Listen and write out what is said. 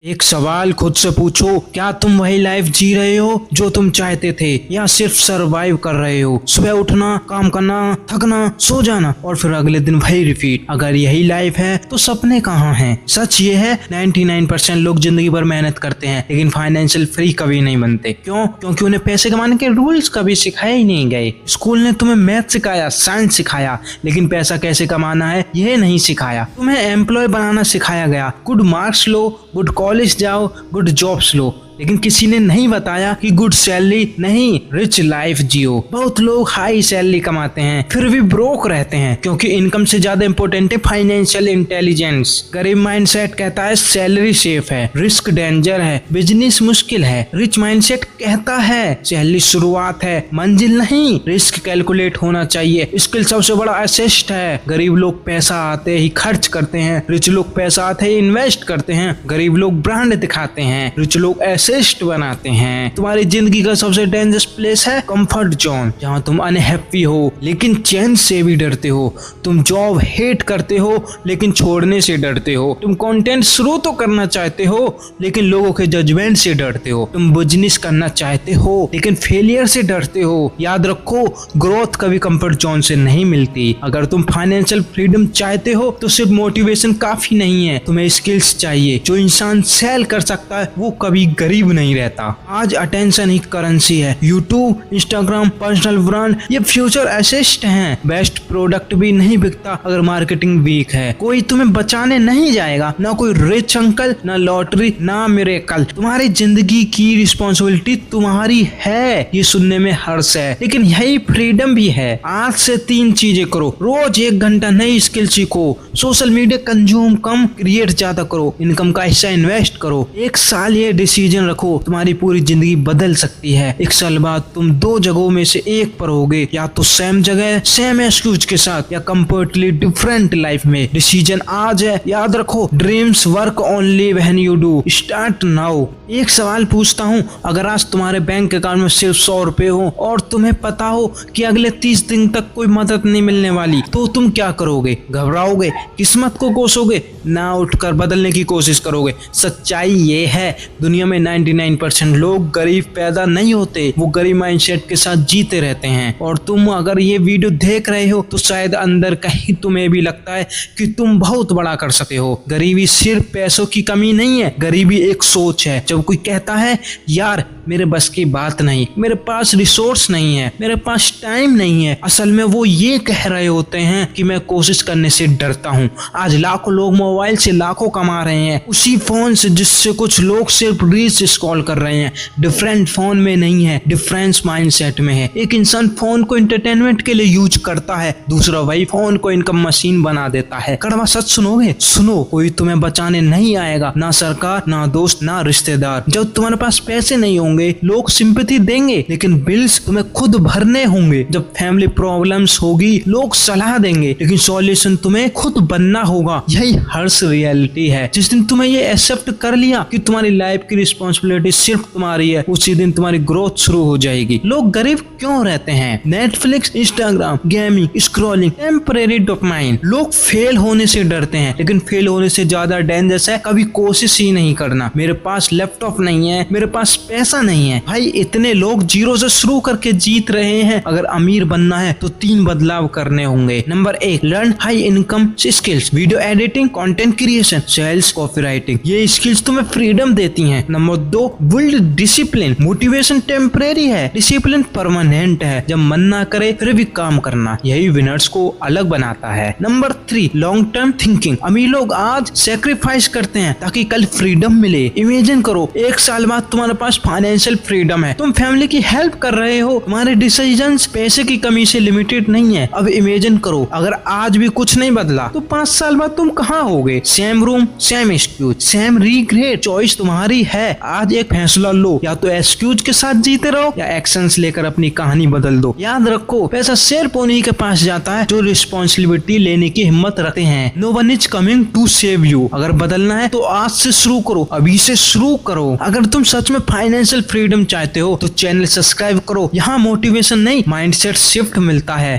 एक सवाल खुद से पूछो, क्या तुम वही लाइफ जी रहे हो जो तुम चाहते थे, या सिर्फ सरवाइव कर रहे हो? सुबह उठना, काम करना, थकना, सो जाना और फिर अगले दिन वही रिपीट। अगर यही लाइफ है तो सपने कहाँ हैं? सच ये है 99% लोग जिंदगी भर मेहनत करते हैं लेकिन फाइनेंशियल फ्री कभी नहीं बनते। क्यों? क्योंकि उन्हें पैसे कमाने के रूल्स कभी सिखाए ही नहीं गए। स्कूल ने तुम्हें मैथ सिखाया, साइंस सिखाया, लेकिन पैसा कैसे कमाना है यह नहीं सिखाया। तुम्हें एम्प्लॉय बनाना सिखाया गया, गुड मार्क्स लो, गुड कॉलेज जाओ, गुड जॉब्स लो, लेकिन किसी ने नहीं बताया कि गुड सैलरी नहीं, रिच लाइफ जियो। बहुत लोग हाई सैलरी कमाते हैं फिर भी ब्रोक रहते हैं क्योंकि इनकम से ज्यादा इंपॉर्टेंट है फाइनेंशियल इंटेलिजेंस। गरीब माइंडसेट कहता है सैलरी सेफ है, रिस्क डेंजर है, बिजनेस मुश्किल है। रिच माइंडसेट कहता है सैलरी शुरुआत है, मंजिल नहीं। रिस्क कैलकुलेट होना चाहिए, स्किल सबसे बड़ा असिस्ट है। गरीब लोग पैसा आते ही खर्च करते हैं, रिच लोग पैसा आते ही इन्वेस्ट करते हैं। गरीब लोग ब्रांड दिखाते हैं, रिच लोग असिस्ट बनाते हैं। तुम्हारी जिंदगी का सबसे डेंजरस प्लेस है कंफर्ट जोन, जहाँ तुम अनहैप्पी हो लेकिन चैन से भी डरते हो। तुम जॉब हेट करते हो लेकिन छोड़ने से डरते हो। तुम कंटेंट शुरू तो करना चाहते हो लेकिन लोगों के जजमेंट से डरते हो। तुम बिजनेस करना चाहते हो लेकिन फेलियर से डरते हो। याद रखो, ग्रोथ कभी कंफर्ट जोन से नहीं मिलती। अगर तुम फाइनेंशियल फ्रीडम चाहते हो तो सिर्फ मोटिवेशन काफी नहीं है, तुम्हें स्किल्स चाहिए। जो इंसान सेल कर सकता है वो कभी गरीब नहीं रहता। आज अटेंशन ही करेंसी है। यूट्यूब, इंस्टाग्राम, पर्सनल ब्रांड ये फ्यूचर असिस्ट हैं। बेस्ट प्रोडक्ट भी नहीं बिकता अगर मार्केटिंग वीक है। कोई तुम्हें बचाने नहीं जाएगा, ना कोई रिच अंकल, ना लॉटरी, ना मिरेकल। तुम्हारी जिंदगी की रिस्पॉन्सिबिलिटी तुम्हारी है, ये सुनने में हर्ष है, लेकिन यही फ्रीडम भी है। आज से 3 चीजें करो। रोज 1 घंटा नई स्किल सीखो, सोशल मीडिया कंज्यूम कम, क्रिएट ज्यादा करो, इनकम का हिस्सा इन्वेस्ट करो। 1 साल ये डिसीजन रखो, तुम्हारी पूरी जिंदगी बदल सकती है। 1 साल बाद तुम 2 जगहों में से एक पर होगे, या तो सेम जगह सेम एक्सक्यूज के साथ, या कंप्लीटली डिफरेंट लाइफ में। डिसीजन आज है, याद रखो। Dreams work only when you do, start now. एक सवाल पूछता हूँ, अगर आज तुम्हारे बैंक अकाउंट में सिर्फ 100 रुपए हो और तुम्हें पता हो कि अगले 30 दिन तक कोई मदद नहीं मिलने वाली, तो तुम क्या करोगे? घबराओगे, किस्मत को कोसोगे, ना उठकर बदलने की कोशिश करोगे? सच्चाई ये है, दुनिया में 99% लोग गरीब पैदा नहीं होते, वो गरीब माइंडसेट के साथ जीते रहते हैं। और तुम अगर ये वीडियो देख रहे हो तो शायद अंदर कहीं तुम्हें भी लगता है कि तुम बहुत बड़ा कर सकते हो। गरीबी सिर्फ पैसों की कमी नहीं है, गरीबी एक सोच है। जब कोई कहता है यार मेरे बस की बात नहीं, मेरे पास रिसोर्स नहीं है, मेरे पास टाइम नहीं है, असल में वो ये कह रहे होते हैं कि मैं कोशिश करने से डरता हूँ। आज लाखों लोग मोबाइल से लाखों कमा रहे हैं, उसी फोन से जिससे कुछ लोग सिर्फ रील्स स्क्रॉल कर रहे हैं। डिफरेंट फोन में नहीं है, डिफरेंस माइंडसेट में है। एक इंसान फोन को एंटरटेनमेंट के लिए यूज करता है, दूसरा वही फोन को इनकम मशीन बना देता है। कड़वा सच सुनोगे? सुनो, कोई तुम्हें बचाने नहीं आएगा, ना सरकार, ना दोस्त, ना रिश्तेदार। जब तुम्हारे पास पैसे नहीं होंगे लोग सिंपैथी देंगे, लेकिन बिल्स तुम्हें खुद भरने होंगे। जब फैमिली प्रॉब्लम्स होगी लोग सलाह देंगे, लेकिन सॉल्यूशन तुम्हें खुद बनना होगा। यही हर्ष रियलिटी है। जिस दिन तुम्हें ये एक्सेप्ट कर लिया कि तुम्हारी लाइफ की रिस्पॉन्सिबिलिटी सिर्फ तुम्हारी है, उसी दिन तुम्हारी ग्रोथ शुरू हो जाएगी। लोग गरीब क्यों रहते हैं? Netflix, Instagram, gaming, scrolling, temporary dopamine. लोग फेल होने से डरते हैं, लेकिन फेल होने से ज्यादा डेंजरस है कभी कोशिश ही नहीं करना। मेरे पास लैपटॉप नहीं है, मेरे पास पैसा नहीं है। भाई इतने लोग जीरो से शुरू करके जीत रहे हैं। अगर अमीर बनना है तो 3 बदलाव करने होंगे। Number 1, learn high income skills, video editing, content creation, sales, copywriting. ये स्किल्स तुम्हें फ्रीडम देती हैं। Number 2, build discipline. Motivation temporary है, डिसिप्लिन परमानेंट है। जब मन ना करे फिर भी काम करना, यही विनर्स को अलग बनाता है। Number 3, long term thinking. अमीर लोग आज सेक्रीफाइस करते हैं ताकि कल फ्रीडम मिले। इमेजिन करो 1 साल बाद तुम्हारे पास फाइनेंशियल फ्रीडम है, तुम फैमिली की हेल्प कर रहे हो, तुम्हारे डिसीजंस पैसे की कमी से लिमिटेड नहीं है। अब इमेजिन करो अगर आज भी कुछ नहीं बदला तो 5 साल बाद तुम कहाँ होगे? Same room, same excuse, same regret. Choice तुम्हारी है। आज एक फैसला लो, या तो एक्सक्यूज के साथ जीते रहो या एक्शंस लेकर अपनी कहानी बदल दो। याद रखो, पैसा सिर्फ उन्हीं के पास जाता है जो रिस्पॉन्सिबिलिटी लेने की हिम्मत रखते हैं। No one is coming to save you. अगर बदलना है तो आज से शुरू करो, अभी से शुरू करो। अगर तुम सच में फाइनेंशियल फ्रीडम चाहते हो तो चैनल सब्सक्राइब करो। यहाँ मोटिवेशन नहीं, माइंडसेट शिफ्ट मिलता है।